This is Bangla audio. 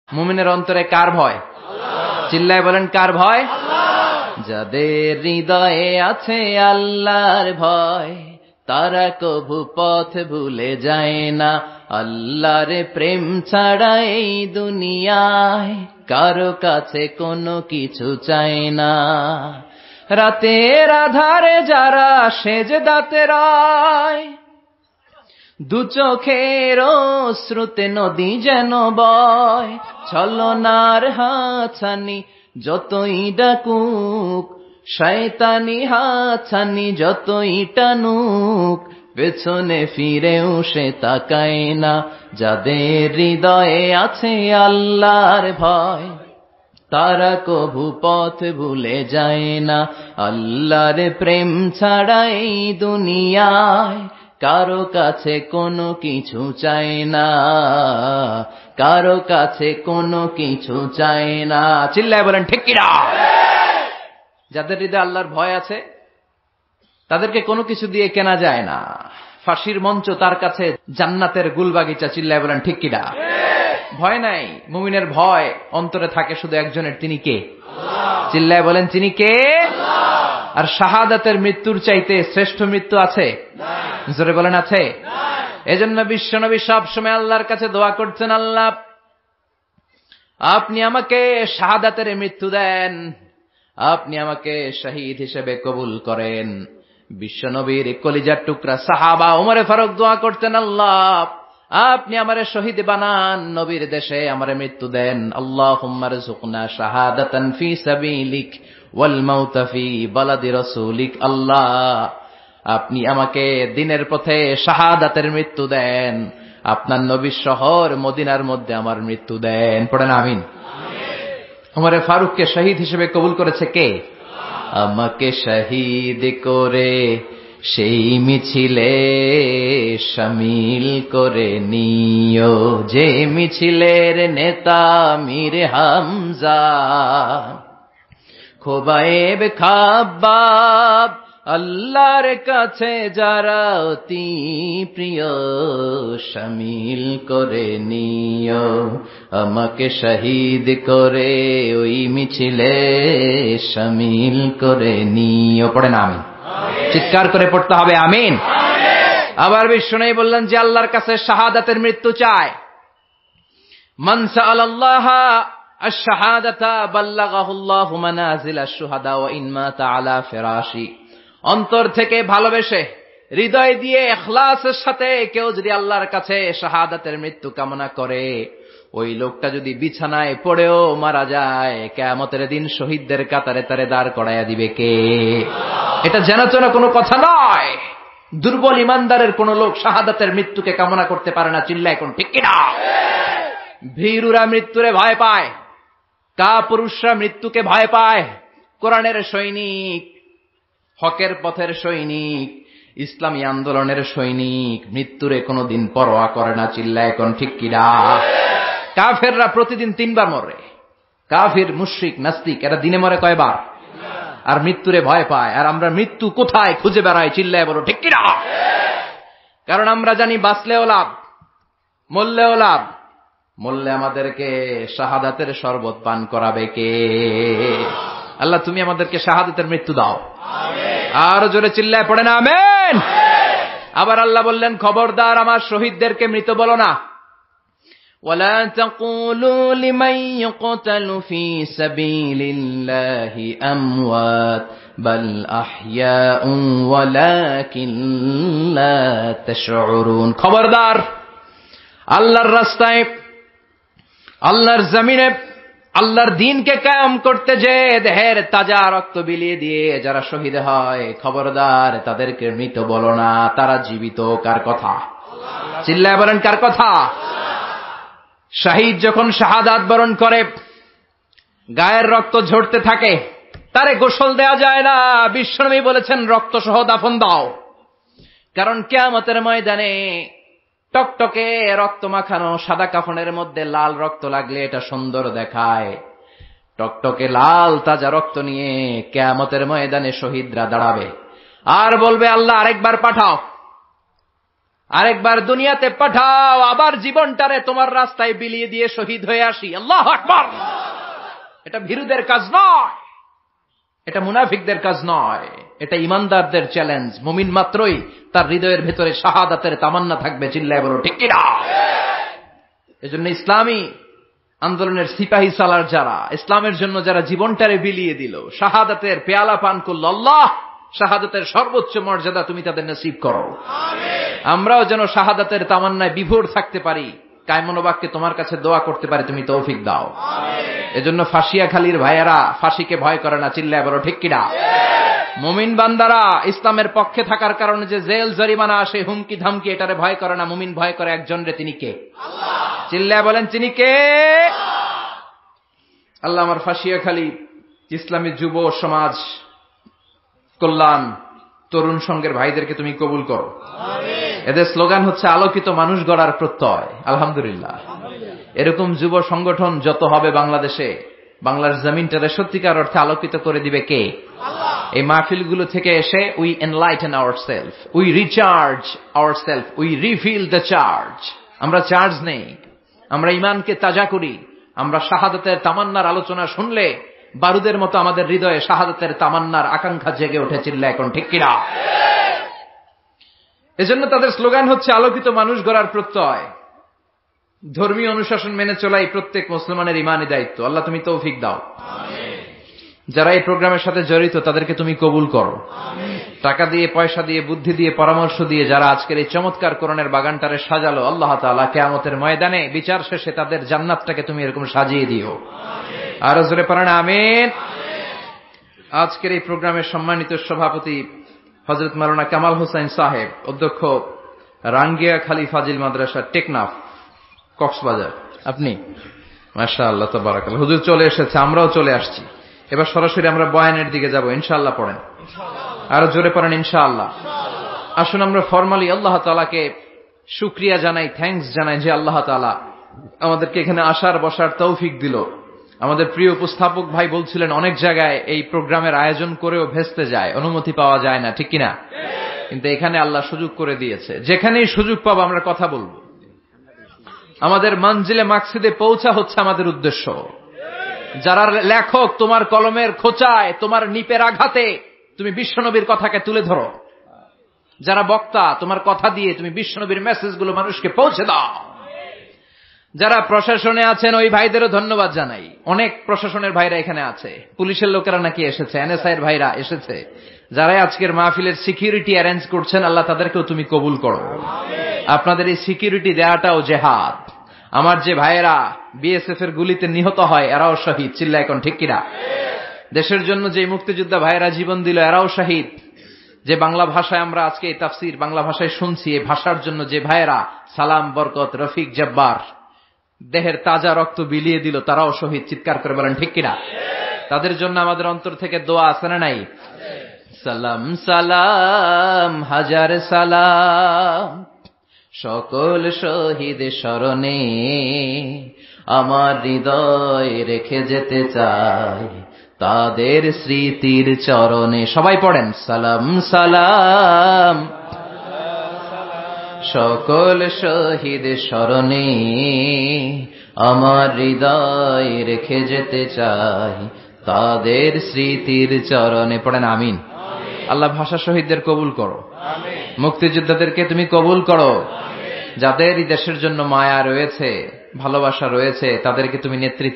মুমিনের অন্তরে কার ভয়? চিল্লায় বলেন কার ভয়? যাদের হৃদয়ে আছে আল্লাহর ভয়, তারা কভু পথ ভুলে যায় না। আল্লাহর প্রেম ছাড়া এই দুনিয়ায় কারো কাছে কোনো কিছু চায় না। রাতের আধারে যারা সেজদাতে রয়, দু চোখের শ্রুতে নদী যেন বয়। ছলনার হাতছানি যতই ডাকুক, শয়তানি হাতছানি যতই টানুক, পেছনে ফিরেও সে তাকায় না। যাদের হৃদয়ে আছে আল্লাহর ভয়, তারা কভু পথ ভুলে যায় না। আল্লাহর প্রেম ছাড়া এই দুনিয়ায় কারো কাছে কোনো কিছু চায় না, কারো কাছে কোনো কিছু চায় না। চিল্লায় বলেন ঠিক কিনা? যাদের হৃদয়ে আল্লাহর ভয় আছে তাদেরকে কোনো কিছু দিয়ে কেনা যায় না। ফাঁসির মঞ্চ তার কাছে জান্নাতের গুলবাগিচা। চিল্লায় বলেন ঠিক কিনা? ভয় নাই। মুমিনের ভয় অন্তরে থাকে শুধু একজনের, তিনি কে? চিল্লায় বলেন তিনি কে? আর শাহাদাতের মৃত্যুর চাইতে শ্রেষ্ঠ মৃত্যু আছে? জোরে বলেন আছে? এজন্য বিশ্বনবী সব সময় আল্লাহর কাছে দোয়া করছেন, আল্লাহ আপনি আমাকে শাহাদাতের মৃত্যু দেন, আপনি আমাকে শহীদ হিসেবে কবুল করেন। বিশ্বনবীর কলিজার টুকরা সাহাবা ওমরে ফারুক দোয়া করতেন, আল্লাহ আপনি আমারে শহীদ বানান, নবীর দেশে আমারে মৃত্যু দেন। আল্লাহুম্মা রযুকনা শাহাদাতান ফি সাবিলিক ওয়াল মাউতা ফি বালাদি রাসূলিক। আল্লাহ আপনি আমাকে দিনের পথে শাহাদাতের মৃত্যু দেন, আপনার নবীর শহর মদিনার মধ্যে আমার মৃত্যু দেন। পড়েন আমিন। ওমরে ফারুককে শহীদ হিসেবে কবুল করেছে কে? আমাকে শহীদ করে সেই মিছিলে শামিল করে নিও, যে মিছিলের নেতা মীর হামজা, খোবায়েব খাব্বাব, আল্লাহর কাছে যারা অতি প্রিয়, শামিল করে নিও। আমাকে শহীদ করে ওই মিছিলে শামিল করে নিও। পড়েন আমিন। চিৎকার করে পড়তে হবে আমিন। আবার বিষ্ণু বললেন যে আল্লাহর কাছে শাহাদাতের মৃত্যু চায়, মান সাআলাল্লাহ আশ-শাহাদাতা বাল্লাগাহুল্লাহু মানাজিল আশ-শুহাদা ওয়া ইন মাতা আলা ফিরাশি। অন্তর থেকে ভালোবেসে হৃদয় দিয়ে ইখলাসের সাথে কেউ যদি আল্লাহর কাছে শাহাদাতের মৃত্যু কামনা করে, ওই লোকটা যদি বিছানায় পড়েও মারা যায়, কিয়ামতের দিন শহীদদের কাতারে তারে দাঁড় করাইয়া দিবে কে? এটা যেন কোনো কথা নয়। দুর্বল ইমানদারের কোন লোক শাহাদাতের মৃত্যুকে কামনা করতে পারে না। চিল্লায় কোন ঠিক কিনা? ভীরুরা মৃত্যুরে ভয় পায়, কাপুরুষরা মৃত্যুকে ভয় পায়। কোরআনের সৈনিক, হকের পথের সৈনিক, ইসলামী আন্দোলনের সৈনিক মৃত্যুরে কোনদিন পরোয়া করে না। চিল্লায় কোন ঠিক কিনা? কাফেররা প্রতিদিন 3 বার মরে। কাফির, মুশরিক, নাস্তিক এরা দিনে মরে কয়বার? আর মৃত্যুরে ভয় পায়। আর আমরা মৃত্যু কোথায় খুঁজে বেড়াই? চিল্লায় বলো ঠিক কিনা? কারণ আমরা জানি বাঁচলেও লাভ, মরলেও লাভ। মরলে আমাদেরকে শাহাদাতের শরবত পান করাবে কে? আল্লাহ তুমি আমাদেরকে শাহাদাতের মৃত্যু দাও। আর জোরে চিল্লায় পড়েন আমিন। আবার আল্লাহ বললেন, খবরদার আমার শহীদদেরকে মৃত বলো না। ওয়ালা তাকুলু লিমান ইউকতালু ফি সাবিলিল্লাহি আমওয়াত বাল আহইয়াউন ওয়ালাকিন লা তাশউরুন। খবরদার আল্লাহর রাস্তায়, আল্লাহর জমিনে আল্লাহর দ্বীনকে কায়েম করতে যে দেহের তাজা রক্ত বিলিয়ে দিয়ে যারা শহীদ হয়, খবরদার তাদেরকে মৃত বলো না, তারা জীবিত। কার কথা? চিল্লায় বলেন কার কথা? শহীদ যখন শাহাদাত বরণ করে, গায়ের রক্ত ঝরতে থাকে, তারে গোসল দেয়া যায় না। বিশ্বনবী বলেছেন রক্ত সহ দাফন দাও। কারণ কিয়ামতের ময়দানে টকটকে রক্ত মাখানো সাদা কাফনের মধ্যে লাল রক্ত লাগলে এটা সুন্দর দেখায়। টকটকে লাল তাজা রক্ত নিয়ে কিয়ামতের ময়দানে শহীদরা দাঁড়াবে আর বলবে, আল্লাহ আরেকবার পাঠাও। আরেকবার দুনিয়াতে পাঠাও, আবার জীবনটারে তোমার রাস্তায় বিলিয়ে দিয়ে শহীদ হয়ে আসি। আল্লাহু আকবার। এটা ভীরুদের কাজ নয়, এটা মুনাফিকদের কাজ নয়, এটা ইমানদারদের চ্যালেঞ্জ। মুমিন মাত্রই তার হৃদয়ের ভেতরে শাহাদাতের তামান্না থাকবে। চিল্লায় বলো ঠিক কিনা? এজন্য ইসলামী আন্দোলনের সিপাহী সালার যারা, ইসলামের জন্য যারা জীবনটারে বিলিয়ে দিল, শাহাদাতের পেয়ালা পান করল, আল্লাহ শাহাদাতের সর্বোচ্চ মর্যাদা তুমি তাদের নসিব করো। আমরাও যেন শাহাদাতের তামান্নায় বিভোর থাকতে পারি, কায়মনোবাক্যে তোমার কাছে দোয়া করতে পারি, তুমি তৌফিক দাও। এজন্য ফাঁসিয়াখালীর ভাইয়েরা ফাঁসিকে ভয় করে না। চিল্লায় বলো ঠিক কিনা? মুমিন বান্দারা ইসলামের পক্ষে থাকার কারণে যে জেল জরিমানা আসে, হুমকি ধামকি, এটারে ভয় করে না। মুমিন ভয় করে একজন রে, তিনি কে? চিল্লায় বলেন তিনি কে? আল্লাহ আমার ফাঁসিয়াখালী ইসলামী যুব সমাজ কল্যাণ তরুণ সংঘের ভাইদেরকে তুমি কবুল করো। এদের স্লোগান হচ্ছে আলোকিত মানুষ গড়ার প্রত্যয়। আলহামদুলিল্লাহ, এরকম যুব সংগঠন যত হবে বাংলাদেশে, বাংলার জমিনটারে সত্যিকার অর্থে আলোকিত করে দিবে কে? এই মাহফিলগুলো থেকে এসে we enlighten ourself, we recharge ourself, we refill the charge. আমরা চার্জ নেই, আমরা ইমানকে তাজা করি। আমরা শাহাদাতের তামান্নার আলোচনা শুনলে বারুদের মতো আমাদের হৃদয়ে শাহাদাতের তামান্নার আকাঙ্ক্ষা জেগে উঠে। চিল্লা এখন ঠিক কিনা? এজন্য তাদের স্লোগান হচ্ছে আলোকিত মানুষ গড়ার প্রত্যয়। ধর্মীয় অনুশাসন মেনে চলাই প্রত্যেক মুসলমানের ইমানি দায়িত্ব। আল্লাহ তুমি তৌফিক দাও। যারা এই প্রোগ্রামের সাথে জড়িত তাদেরকে তুমি কবুল করো। টাকা দিয়ে, পয়সা দিয়ে, বুদ্ধি দিয়ে, পরামর্শ দিয়ে যারা আজকের এই চমৎকার কোরআনের বাগানটারে সাজালো, আল্লাহ তাআলা কিয়ামতের ময়দানে বিচার শেষে তাদের জান্নাতটাকে তুমি এরকম সাজিয়ে দিও। আরো জোরে পড়েন আমিন। আজকের এই প্রোগ্রামের সম্মানিত সভাপতি হযরত মাওলানা কামাল হোসেন সাহেব, অধ্যক্ষ রাঙ্গিয়াখালী ফাজিল মাদ্রাসা, টেকনাফ, কক্সবাজার। আপনি মাশাআল্লাহ তাবারাকাল্লাহ, হুজুর চলে এসেছে, আমরাও চলে আসছি। এবার সরাসরি আমরা বয়ানের দিকে যাব। ইনশাআল্লাহ পড়েন, আরো জোরে পড়েন ইনশাআল্লাহ। আসুন আমরা ফরমালি আল্লাহ তাআলাকে শুকরিয়া জানাই, থ্যাঙ্কস জানাই যে আল্লাহ তাআলা আমাদেরকে এখানে আসার বসার তৌফিক দিল। আমাদের প্রিয় উপস্থাপক ভাই বলছিলেন অনেক জায়গায় এই প্রোগ্রামের আয়োজন করেও ভেস্তে যায়, অনুমতি পাওয়া যায় না, ঠিক কিনা? কিন্তু এখানে আল্লাহ সুযোগ করে দিয়েছে। যেখানেই সুযোগ পাবো আমরা কথা বলবো। আমাদের মঞ্জিলে মাকসিদে পৌঁছা হচ্ছে আমাদের উদ্দেশ্য। যারা লেখক, তোমার কলমের খোঁচায়, তোমার নিপের আঘাতে তুমি বিশ্বনবীর কথাকে তুলে ধরো। যারা বক্তা, তোমার কথা দিয়ে তুমি বিশ্বনবীর মেসেজগুলো মানুষকে পৌঁছে দাও। যারা প্রশাসনে আছেন ওই ভাইদেরও ধন্যবাদ জানাই। অনেক প্রশাসনের ভাইরা এখানে আছে, পুলিশের লোকেরা নাকি এসেছে, এনএসআই এর ভাইরা এসেছে। যারা আজকের মাহফিলের সিকিউরিটি অ্যারেঞ্জ করছেন, আল্লাহ তাদেরকেও তুমি কবুল করো। আপনাদের এই সিকিউরিটি দেওয়াটাও জেহাদ। আমার যে ভাইয়েরা বিএসএফ এর গুলিতে নিহত হয়, এরাও শহীদ। চিল্লা এখন ঠিক কিনা? দেশের জন্য যে মুক্তিযোদ্ধা ভাইয়েরা জীবন দিল, এরাও শহীদ। যে বাংলা ভাষায় আমরা আজকে এই তাফসীর বাংলা ভাষায় শুনছি, এই ভাষার জন্য যে ভাইয়েরা সালাম, বরকত, রফিক, জব্বার দেহের তাজা রক্ত বিলিয়ে দিল, তারাও শহীদ। চিৎকার করে বলেন ঠিক কিনা? তাদের জন্য আমাদের অন্তর থেকে দোয়া আছে না নাই? সালাম সালাম হাজার সালাম সকল শহীদ স্মরণে, আমার হৃদয় রেখে যেতে চাই তাদের স্মৃতির চরণে। সবাই পড়েন সালাম সালাম সকল শহীদ স্মরণে, আমার হৃদয় রেখে যেতে চাই তাদের স্মৃতির চরণে। পড়েন আমিন। আল্লাহ ভাষা শহীদদের কবুল করো, মুক্তিযোদ্ধাদেরকে তুমি কবুল করো। যাদের এই দেশের জন্য মায়া রয়েছে, ভালোবাসা রয়েছে, তাদেরকে তুমি নেতৃত্ব